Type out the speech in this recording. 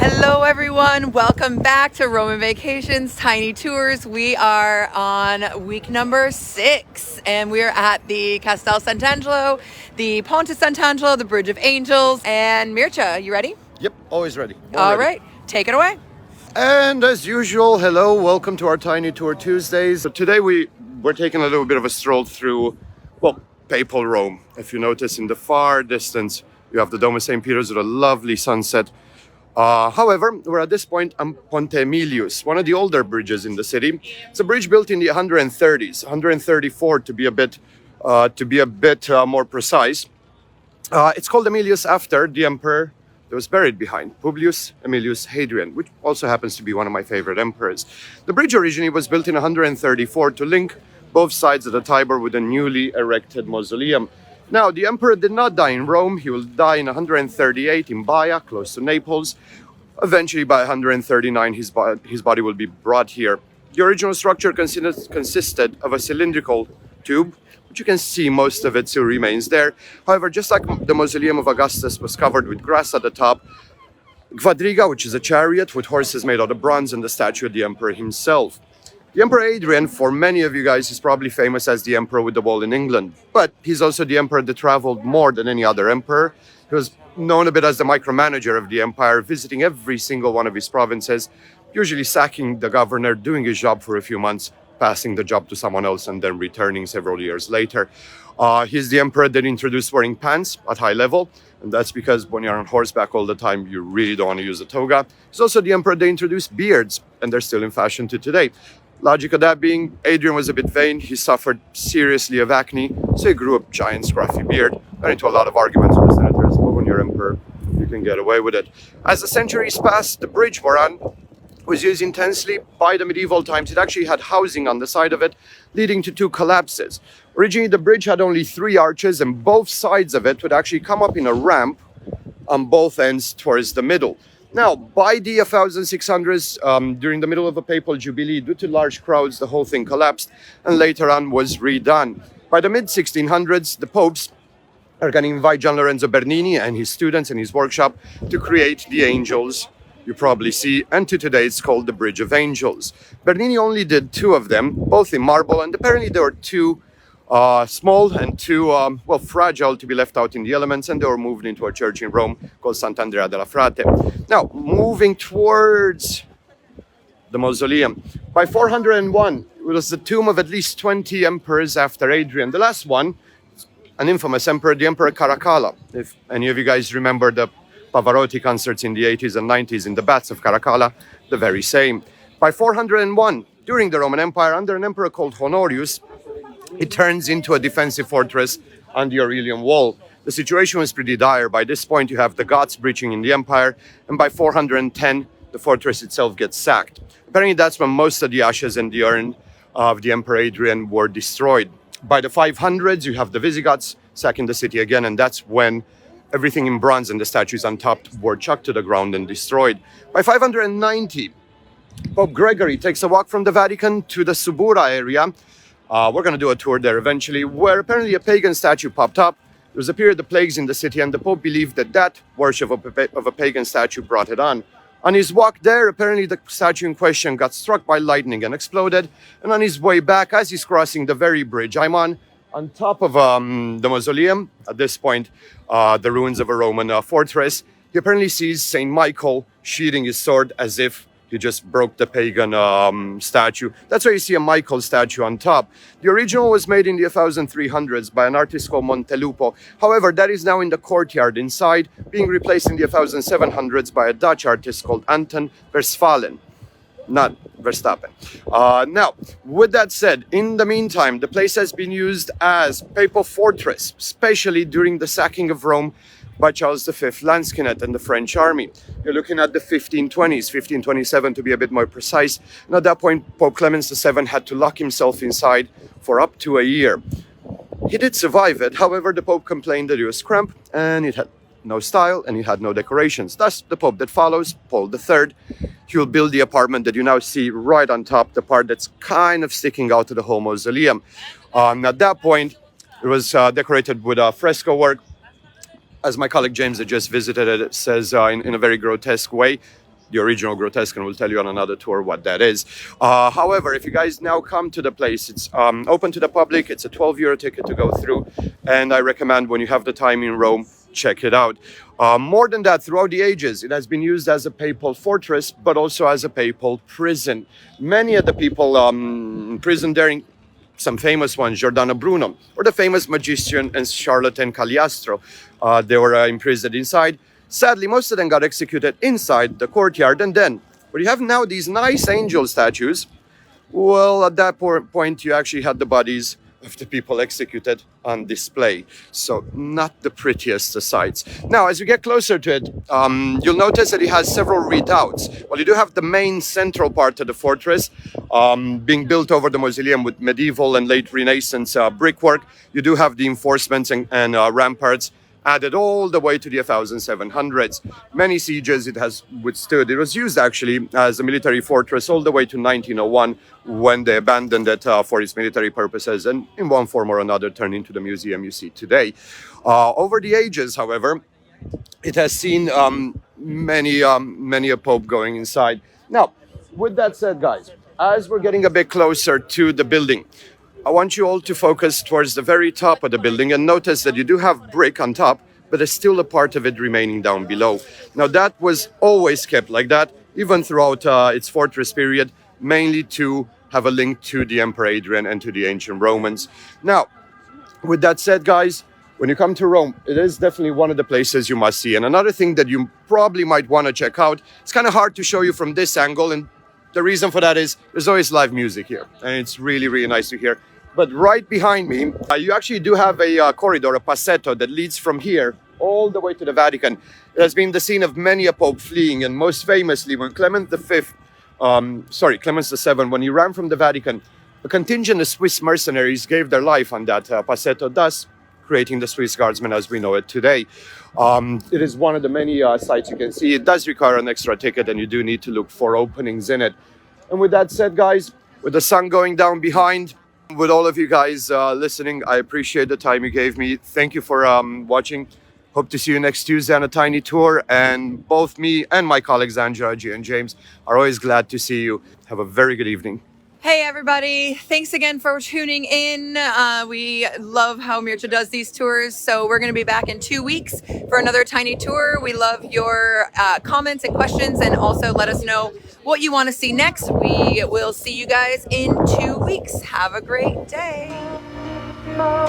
Hello everyone, welcome back to Roman Vacations Tiny Tours. We are on week number 6 and we're at the Castel Sant'Angelo, the Ponte Sant'Angelo, the Bridge of Angels. And Mircea, you ready? Yep, always ready. All right, take it away. And as usual, hello, welcome to our Tiny Tour Tuesdays. So today we're taking a little bit of a stroll through, Papal Rome. If you notice in the far distance, you have the Dome of St. Peter's with a lovely sunset. However, we're at this point on Ponte Emilius, one of the older bridges in the city. It's a bridge built in the 130s, 134 to be a bit more precise. It's called Emilius after the emperor that was buried behind, Publius Aemilius Hadrian, which also happens to be one of my favorite emperors. The bridge originally was built in 134 to link both sides of the Tiber with a newly erected mausoleum. Now, the emperor did not die in Rome. He will die in 138 in Baia, close to Naples. Eventually, by 139, his body will be brought here. The original structure consisted of a cylindrical tube, which you can see most of it still remains there. However, just like the mausoleum of Augustus was covered with grass at the top, quadriga, which is a chariot with horses made out of bronze, and the statue of the emperor himself. The Emperor Hadrian, for many of you guys, is probably famous as the emperor with the wall in England, but he's also the emperor that traveled more than any other emperor. He was known a bit as the micromanager of the empire, visiting every single one of his provinces, usually sacking the governor, doing his job for a few months, passing the job to someone else, and then returning several years later. He's the emperor that introduced wearing pants at high level, and that's because when you're on horseback all the time, you really don't want to use a toga. He's also the emperor that introduced beards, and they're still in fashion to today. Logic of that being, Adrian was a bit vain. He suffered seriously of acne, so he grew a giant scruffy beard. Got into a lot of arguments with the senators, but when you're emperor, you can get away with it. As the centuries passed, the bridge we're on was used intensely by the medieval times. It actually had housing on the side of it, leading to 2 collapses. Originally, the bridge had only 3 arches, and both sides of it would actually come up in a ramp on both ends towards the middle. Now, by the 1600s, during the middle of a papal jubilee, due to large crowds, the whole thing collapsed and later on was redone. By the mid-1600s, the popes are going to invite Gian Lorenzo Bernini and his students and his workshop to create the angels you probably see, and to today it's called the Bridge of Angels. Bernini only did 2 of them, both in marble, and apparently they were too small and too fragile to be left out in the elements, and they were moved into a church in Rome called Sant'Andrea della Frate. Now, moving towards the mausoleum. By 401, it was the tomb of at least 20 emperors after Adrian. The last one, an infamous emperor, the Emperor Caracalla. If any of you guys remember the Pavarotti concerts in the 80s and 90s in the baths of Caracalla, the very same. By 401, during the Roman Empire, under an emperor called Honorius, it turns into a defensive fortress on the Aurelian Wall. The situation was pretty dire. By this point, you have the Goths breaching in the empire, and by 410, the fortress itself gets sacked. Apparently, that's when most of the ashes and the urn of the Emperor Hadrian were destroyed. By the 500s, you have the Visigoths sacking the city again, and that's when everything in bronze and the statues on top were chucked to the ground and destroyed. By 590, Pope Gregory takes a walk from the Vatican to the Subura area. We're going to do a tour there eventually, where apparently a pagan statue popped up. There was a period of plagues in the city, and the Pope believed that worship of a pagan statue brought it on. On his walk there, apparently the statue in question got struck by lightning and exploded. And on his way back, as he's crossing the very bridge I'm on top of the mausoleum, at this point, the ruins of a Roman fortress, he apparently sees Saint Michael sheathing his sword as if he just broke the pagan statue. That's why you see a Michael statue on top. The original was made in the 1300s by an artist called Montelupo. However, that is now in the courtyard inside, being replaced in the 1700s by a Dutch artist called Anton Versvalen. Not Verstappen. Now, with that said, in the meantime, the place has been used as papal fortress, especially during the sacking of Rome by Charles V Lansquenet and the French army. You're looking at the 1520s, 1527 to be a bit more precise. And at that point, Pope Clemens VII had to lock himself inside for up to a year. He did survive it. However, the Pope complained that it was cramped and it had no style and it had no decorations. Thus, the Pope that follows, Paul III, he will build the apartment that you now see right on top, the part that's kind of sticking out of the whole mausoleum. At that point, it was decorated with fresco work. As my colleague James that just visited it says in a very grotesque way. The original grotesque, and we'll tell you on another tour what that is. However, if you guys now come to the place, it's open to the public. It's a 12-euro ticket to go through, and I recommend when you have the time in Rome, check it out. More than that, throughout the ages, it has been used as a papal fortress, but also as a papal prison. Many of the people imprisoned there, some famous ones, Giordano Bruno, or the famous magician and charlatan Cagliostro, they were imprisoned inside. Sadly, most of them got executed inside the courtyard, and then, where you have now these nice angel statues, well, at that point, you actually had the bodies of the people executed on display. So, not the prettiest of sights. Now, as you get closer to it, you'll notice that it has several redoubts. Well, you do have the main central part of the fortress, being built over the mausoleum with medieval and late Renaissance brickwork. You do have the enforcements and ramparts added all the way to the 1700s. Many sieges it has withstood. It was used actually as a military fortress all the way to 1901 when they abandoned it for its military purposes and in one form or another turned into the museum you see today. Over the ages, however, it has seen many a pope going inside. Now, with that said, guys, as we're getting a bit closer to the building, I want you all to focus towards the very top of the building and notice that you do have brick on top, but there's still a part of it remaining down below. Now that was always kept like that, even throughout its fortress period, mainly to have a link to the Emperor Adrian and to the ancient Romans. Now, with that said, guys, when you come to Rome, it is definitely one of the places you must see. And another thing that you probably might want to check out, it's kind of hard to show you from this angle, and the reason for that is there's always live music here, and it's really, really nice to hear. But right behind me, you actually do have a corridor, a passetto, that leads from here all the way to the Vatican. It has been the scene of many a pope fleeing, and most famously when Clement VII, when he ran from the Vatican, a contingent of Swiss mercenaries gave their life on that passetto, thus creating the Swiss Guardsmen as we know it today. It is one of the many sites you can see. It does require an extra ticket, and you do need to look for openings in it. And with that said, guys, with the sun going down behind, with all of you guys listening, I appreciate the time you gave me. Thank you for watching. Hope to see you next Tuesday on a tiny tour. And both me and my colleagues, Angela, G, and James, are always glad to see you. Have a very good evening. Hey everybody, thanks again for tuning in. We love how Mircea does these tours, so we're going to be back in 2 weeks for another tiny tour. We love your comments and questions, and also let us know what you want to see next. We will see you guys in 2 weeks. Have a great day. My